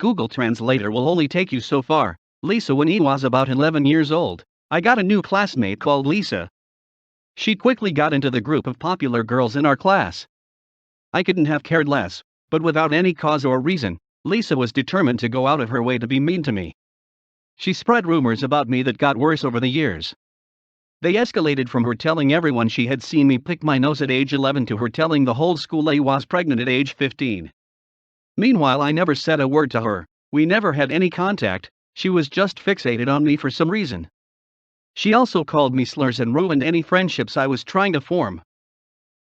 Google Translator will only take you so far. Lisa, when he was about 11 years old, I got a new classmate called Lisa. She quickly got into the group of popular girls in our class. I couldn't have cared less, but without any cause or reason, Lisa was determined to go out of her way to be mean to me. She spread rumors about me that got worse over the years. They escalated from her telling everyone she had seen me pick my nose at age 11 to her telling the whole school I was pregnant at age 15. Meanwhile, I never said a word to her. We never had any contact. She was just fixated on me for some reason. She also called me slurs and ruined any friendships I was trying to form.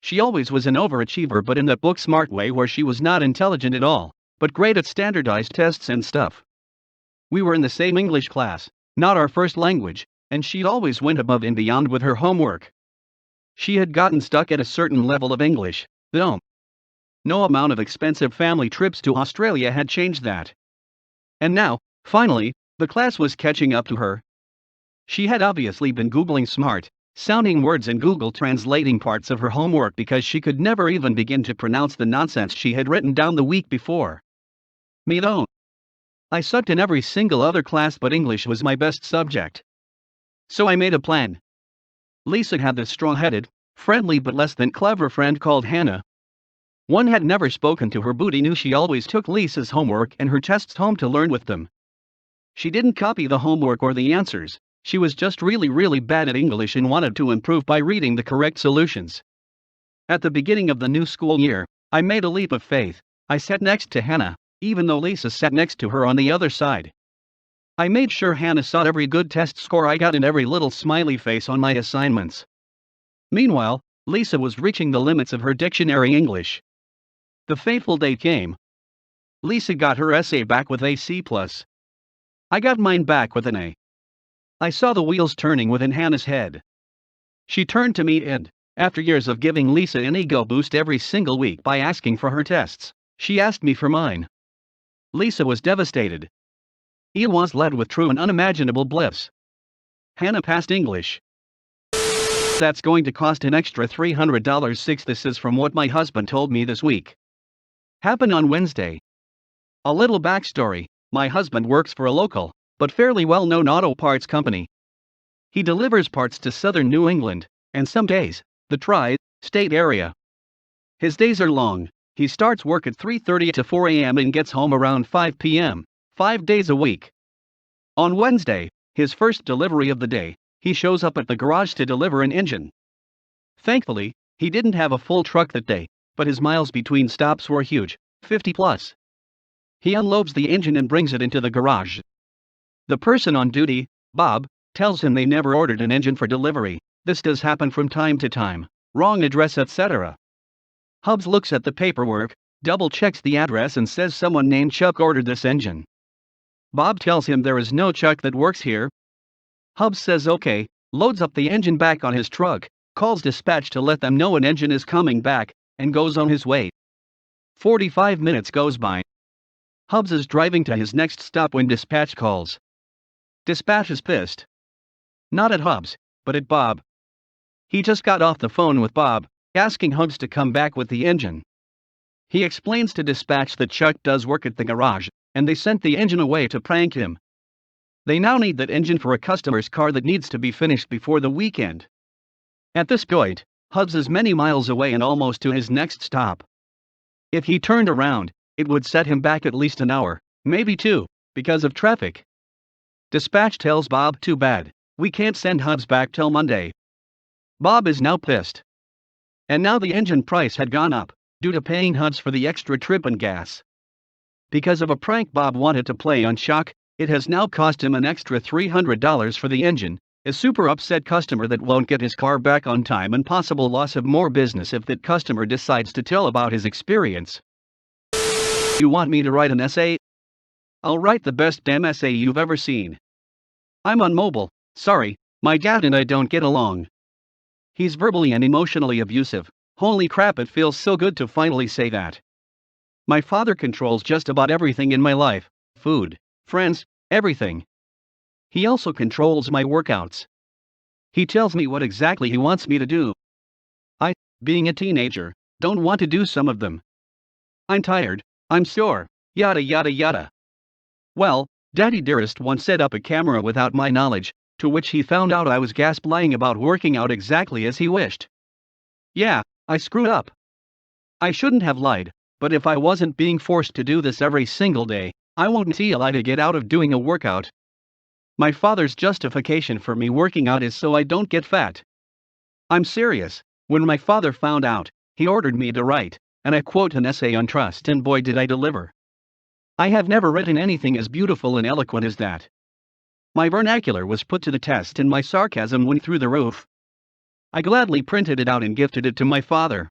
She always was an overachiever, but in that book smart way where she was not intelligent at all, but great at standardized tests and stuff. We were in the same English class, not our first language, and she always went above and beyond with her homework. She had gotten stuck at a certain level of English, though. No amount of expensive family trips to Australia had changed that. And now, finally, the class was catching up to her. She had obviously been Googling smart sounding words and Google translating parts of her homework because she could never even begin to pronounce the nonsense she had written down the week before. Me though. I sucked in every single other class, but English was my best subject. So I made a plan. Lisa had this strong-headed, friendly but less than clever friend called Hannah. One had never spoken to her, but he knew she always took Lisa's homework and her tests home to learn with them. She didn't copy the homework or the answers. She was just really bad at English and wanted to improve by reading the correct solutions. At the beginning of the new school year, I made a leap of faith. I sat next to Hannah, even though Lisa sat next to her on the other side. I made sure Hannah saw every good test score I got and every little smiley face on my assignments. Meanwhile, Lisa was reaching the limits of her dictionary English. The fateful day came. Lisa got her essay back with a C+. I got mine back with an A. I saw the wheels turning within Hannah's head. She turned to me and, after years of giving Lisa an ego boost every single week by asking for her tests, she asked me for mine. Lisa was devastated. It was led with true and unimaginable bliss. Hannah passed English. That's going to cost an extra $300. This is from what my husband told me this week. Happened on Wednesday. A little backstory: my husband works for a local, but fairly well-known auto parts company. He delivers parts to southern New England, and some days, the tri-state area. His days are long. He starts work at 3:30 to 4 a.m. and gets home around 5 p.m., 5 days a week. On Wednesday, his first delivery of the day, he shows up at the garage to deliver an engine. Thankfully, he didn't have a full truck that day, but his miles between stops were huge, 50 plus. He unloads the engine and brings it into the garage. The person on duty, Bob, tells him they never ordered an engine for delivery. This does happen from time to time. Wrong address, etc. Hubbs looks at the paperwork, double-checks the address and says someone named Chuck ordered this engine. Bob tells him there is no Chuck that works here. Hubbs says okay, loads up the engine back on his truck, calls dispatch to let them know an engine is coming back, and goes on his way. 45 minutes goes by. Hubbs is driving to his next stop when dispatch calls. Dispatch is pissed. Not at Hubbs, but at Bob. He just got off the phone with Bob, asking Hubbs to come back with the engine. He explains to dispatch that Chuck does work at the garage, and they sent the engine away to prank him. They now need that engine for a customer's car that needs to be finished before the weekend. At this point, Hubbs is many miles away and almost to his next stop. If he turned around, it would set him back at least an hour, maybe two, because of traffic. Dispatch tells Bob, too bad, we can't send Hubbs back till Monday. Bob is now pissed. And now the engine price had gone up, due to paying Hubbs for the extra trip and gas. Because of a prank Bob wanted to play on Chuck, it has now cost him an extra $300 for the engine, a super upset customer that won't get his car back on time, and possible loss of more business if that customer decides to tell about his experience. You want me to write an essay? I'll write the best damn essay you've ever seen. I'm on mobile, sorry, my dad and I don't get along. He's verbally and emotionally abusive. Holy crap, it feels so good to finally say that. My father controls just about everything in my life: food, friends, everything. He also controls my workouts. He tells me what exactly he wants me to do. I, being a teenager, don't want to do some of them. I'm tired, I'm sore, yada yada yada. Well, Daddy Dearest once set up a camera without my knowledge, to which he found out I was lying about working out exactly as he wished. Yeah, I screwed up. I shouldn't have lied, but if I wasn't being forced to do this every single day, I won't lie to get out of doing a workout. My father's justification for me working out is so I don't get fat. I'm serious. When my father found out, he ordered me to write, and I quote, an essay on trust, and boy did I deliver. I have never written anything as beautiful and eloquent as that. My vernacular was put to the test and my sarcasm went through the roof. I gladly printed it out and gifted it to my father.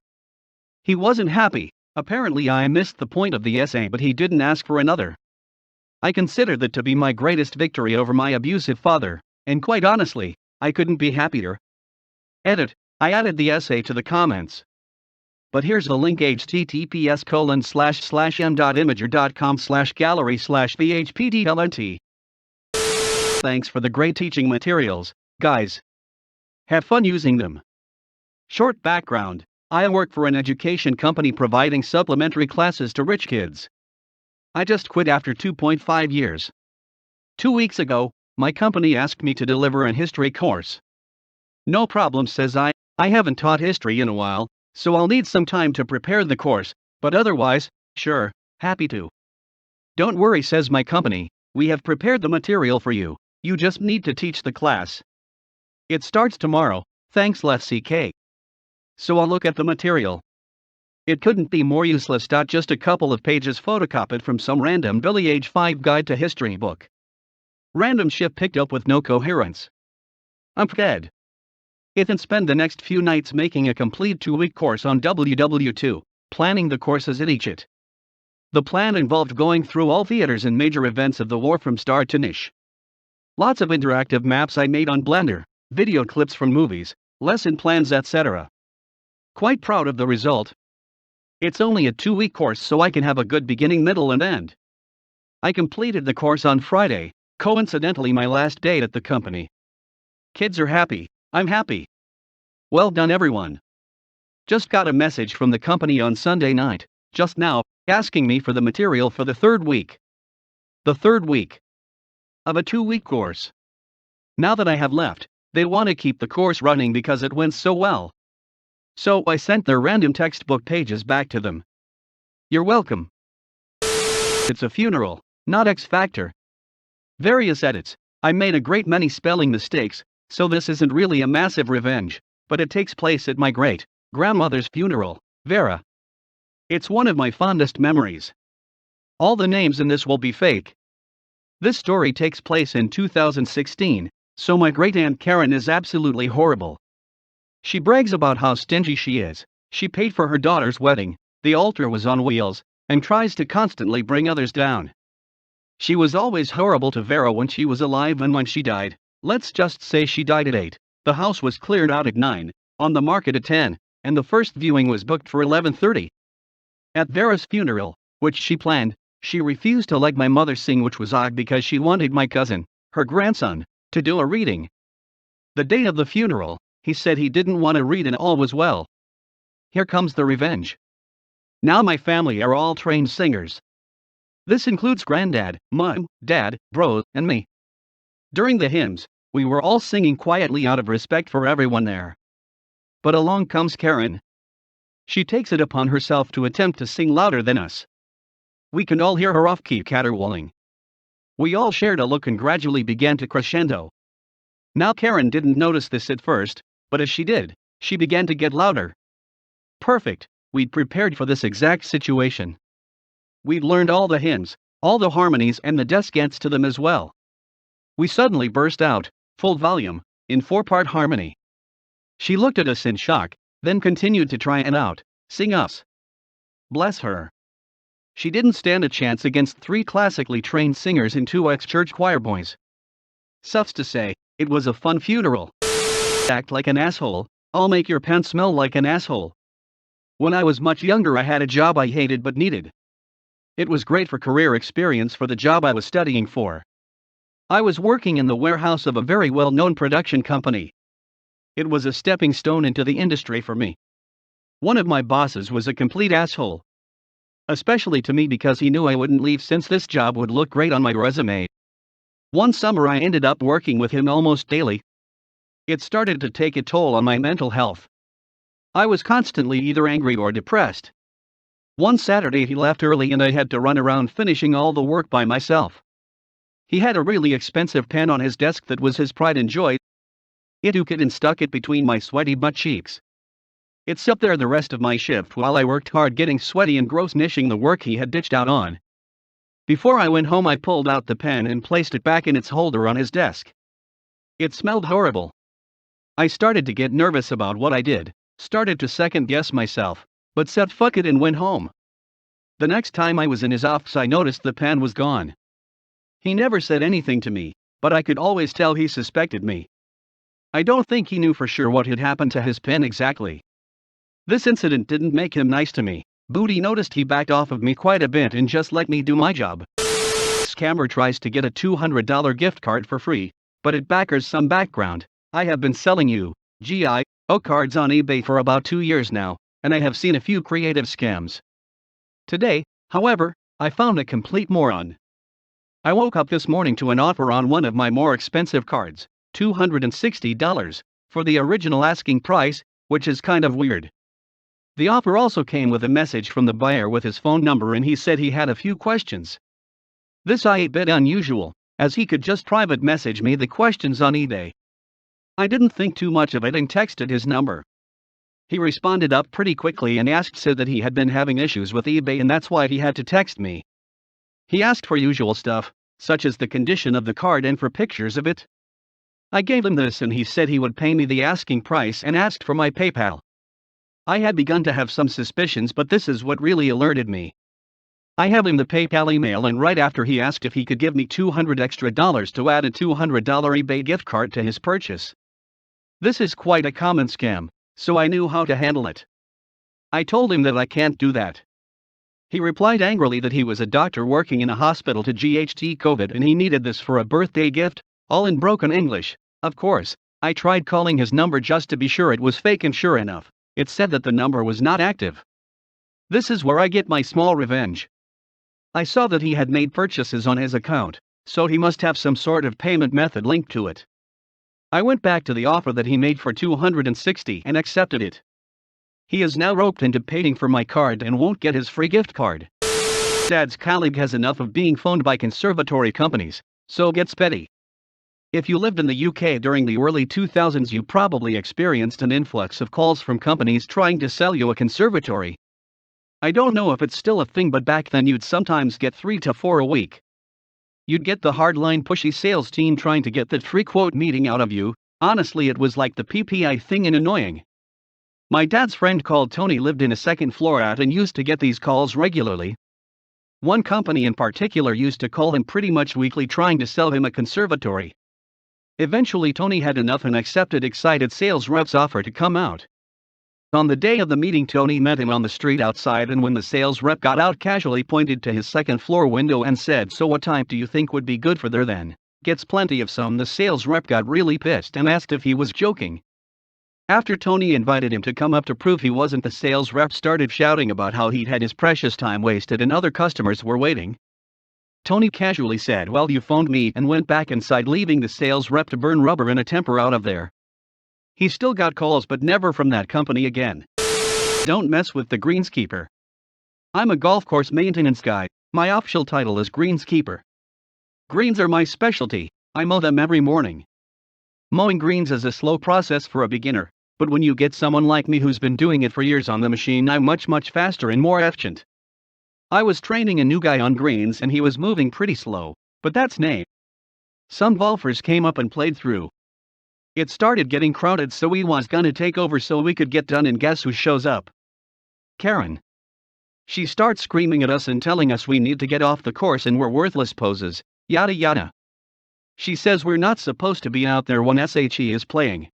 He wasn't happy. Apparently I missed the point of the essay, but he didn't ask for another. I consider that to be my greatest victory over my abusive father, and quite honestly, I couldn't be happier. Edit: I added the essay to the comments. But here's the link: https://m.imager.com/gallery/phpdlnt. Thanks for the great teaching materials, guys. Have fun using them. Short background: I work for an education company providing supplementary classes to rich kids. I just quit after 2.5 years. 2 weeks ago, my company asked me to deliver an history course. No problem, says I haven't taught history in a while, so I'll need some time to prepare the course, but otherwise, sure, happy to. Don't worry, says my company, we have prepared the material for you, you just need to teach the class. It starts tomorrow, thanks let's CK. So I'll look at the material. It couldn't be more useless. Just a couple of pages photocopied from some random Billy Age 5 guide to history book. Random shit picked up with no coherence. I'm dead. I can spend the next few nights making a complete 2-week course on WW2, planning the courses at each it. The plan involved going through all theaters and major events of the war from start to finish. Lots of interactive maps I made on Blender, video clips from movies, lesson plans, etc. Quite proud of the result. It's only a 2-week course, so I can have a good beginning, middle, and end. I completed the course on Friday, coincidentally my last day at the company. Kids are happy, I'm happy. Well done, everyone. Just got a message from the company on Sunday night, just now, asking me for the material for the 3rd week. The 3rd week of a 2-week course. Now that I have left, they want to keep the course running because it went so well. So I sent their random textbook pages back to them. You're welcome. It's a funeral, not X Factor. Various edits. I made a great many spelling mistakes, so this isn't really a massive revenge, but it takes place at my great-grandmother's funeral, Vera. It's one of my fondest memories. All the names in this will be fake. This story takes place in 2016, so my great-aunt Karen is absolutely horrible. She brags about how stingy she is. She paid for her daughter's wedding, the altar was on wheels, and tries to constantly bring others down. She was always horrible to Vera when she was alive, and when she died, let's just say she died at 8, the house was cleared out at 9, on the market at 10, and the first viewing was booked for 11:30. At Vera's funeral, which she planned, she refused to let my mother sing, which was odd because she wanted my cousin, her grandson, to do a reading. The day of the funeral, he said he didn't want to read and all was well. Here comes the revenge. Now my family are all trained singers. This includes granddad, mom, dad, bro, and me. During the hymns, we were all singing quietly out of respect for everyone there. But along comes Karen. She takes it upon herself to attempt to sing louder than us. We can all hear her off-key caterwauling. We all shared a look and gradually began to crescendo. Now Karen didn't notice this at first, but as she did, she began to get louder. Perfect, we'd prepared for this exact situation. We'd learned all the hymns, all the harmonies and the descants to them as well. We suddenly burst out, full volume, in 4-part harmony. She looked at us in shock, then continued to try and sing us. Bless her. She didn't stand a chance against 3 classically trained singers and 2 ex-church choir boys. Suffice to say, it was a fun funeral. Act like an asshole, I'll make your pants smell like an asshole. When I was much younger, I had a job I hated but needed. It was great for career experience for the job I was studying for. I was working in the warehouse of a very well-known production company. It was a stepping stone into the industry for me. One of my bosses was a complete asshole. especially to me because he knew I wouldn't leave since this job would look great on my resume. One summer I ended up working with him almost daily. It started to take a toll on my mental health. I was constantly either angry or depressed. One Saturday he left early and I had to run around finishing all the work by myself. He had a really expensive pen on his desk that was his pride and joy. He took it and stuck it between my sweaty butt cheeks. It sat there the rest of my shift while I worked hard getting sweaty and gross finishing the work he had ditched out on. Before I went home I pulled out the pen and placed it back in its holder on his desk. It smelled horrible. I started to get nervous about what I did, started to second guess myself, but said fuck it and went home. The next time I was in his office I noticed the pen was gone. He never said anything to me, but I could always tell he suspected me. I don't think he knew for sure what had happened to his pen exactly. This incident didn't make him nice to me. Booty noticed he backed off of me quite a bit and just let me do my job. Scammer tries to get a $200 gift card for free, but it backers some background. I have been selling U.G.I.O. cards on eBay for about 2 years now, and I have seen a few creative scams. Today, however, I found a complete moron. I woke up this morning to an offer on one of my more expensive cards, $260, for the original asking price, which is kind of weird. The offer also came with a message from the buyer with his phone number and he said he had a few questions. This is a bit unusual, as he could just private message me the questions on eBay. I didn't think too much of it and texted his number. He responded up pretty quickly and said that he had been having issues with eBay and that's why he had to text me. He asked for usual stuff, such as the condition of the card and for pictures of it. I gave him this and he said he would pay me the asking price and asked for my PayPal. I had begun to have some suspicions, but this is what really alerted me. I have him the PayPal email and right after he asked if he could give me $200 extra to add a $200 eBay gift card to his purchase. This is quite a common scam, so I knew how to handle it. I told him that I can't do that. He replied angrily that he was a doctor working in a hospital to GHT COVID and he needed this for a birthday gift, all in broken English. Of course, I tried calling his number just to be sure it was fake and sure enough, it said that the number was not active. This is where I get my small revenge. I saw that he had made purchases on his account, so he must have some sort of payment method linked to it. I went back to the offer that he made for $260 and accepted it. He is now roped into paying for my card and won't get his free gift card. Dad's colleague has enough of being phoned by conservatory companies, so gets petty. If you lived in the UK during the early 2000s you probably experienced an influx of calls from companies trying to sell you a conservatory. I don't know if it's still a thing, but back then you'd sometimes get 3 to 4 a week. You'd get the hardline pushy sales team trying to get that free quote meeting out of you. Honestly, it was like the PPI thing and annoying. My dad's friend called Tony lived in a second floor out and used to get these calls regularly. One company in particular used to call him pretty much weekly trying to sell him a conservatory. Eventually Tony had enough and accepted excited sales rep's offer to come out. On the day of the meeting Tony met him on the street outside and when the sales rep got out casually pointed to his second floor window and said, "So what time do you think would be good for there then?" Gets plenty of some. The sales rep got really pissed and asked if he was joking. After Tony invited him to come up to prove he wasn't, the sales rep started shouting about how he'd had his precious time wasted and other customers were waiting. Tony casually said, "Well, you phoned me," and went back inside, leaving the sales rep to burn rubber in a temper out of there. He still got calls but never from that company again. Don't mess with the greenskeeper. I'm a golf course maintenance guy. My official title is greenskeeper. Greens are my specialty. I mow them every morning. Mowing greens is a slow process for a beginner, but when you get someone like me who's been doing it for years on the machine, I'm much faster and more efficient. I was training a new guy on greens and he was moving pretty slow, but that's name. Some golfers came up and played through. It started getting crowded, so we was gonna take over so we could get done, and guess who shows up? Karen. She starts screaming at us and telling us we need to get off the course and we're worthless poses, yada yada. She says we're not supposed to be out there when SHE is playing.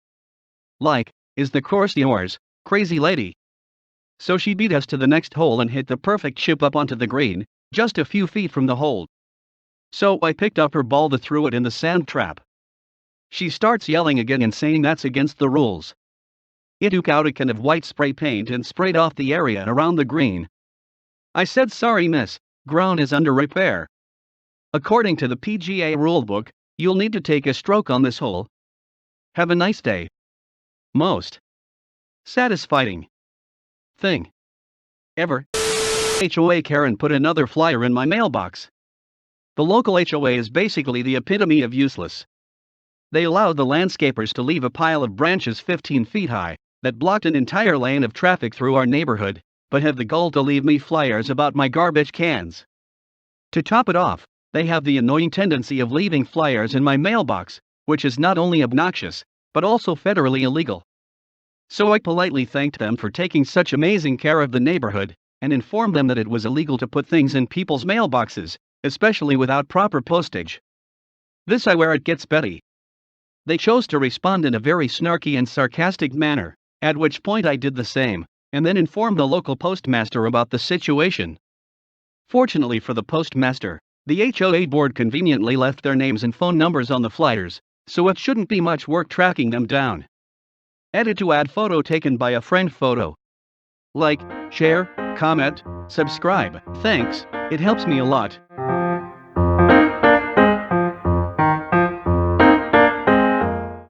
Like, is the course yours, crazy lady? So she beat us to the next hole and hit the perfect chip up onto the green, just a few feet from the hole. So I picked up her ball to throw it in the sand trap. She starts yelling again and saying that's against the rules. It took out a can of white spray paint and sprayed off the area around the green. I said sorry miss, ground is under repair. According to the PGA rulebook, you'll need to take a stroke on this hole. Have a nice day. Most satisfying thing ever. HOA Karen put another flyer in my mailbox. The local HOA is basically the epitome of useless. They allowed the landscapers to leave a pile of branches 15 feet high that blocked an entire lane of traffic through our neighborhood, but have the gall to leave me flyers about my garbage cans. To top it off, they have the annoying tendency of leaving flyers in my mailbox, which is not only obnoxious, but also federally illegal. So I politely thanked them for taking such amazing care of the neighborhood, and informed them that it was illegal to put things in people's mailboxes, especially without proper postage. This I where it gets Betty. They chose to respond in a very snarky and sarcastic manner, at which point I did the same, and then informed the local postmaster about the situation. Fortunately for the postmaster, the HOA board conveniently left their names and phone numbers on the flyers, so it shouldn't be much work tracking them down. Edit to add photo taken by a friend photo. Like, share, comment, subscribe, thanks, it helps me a lot.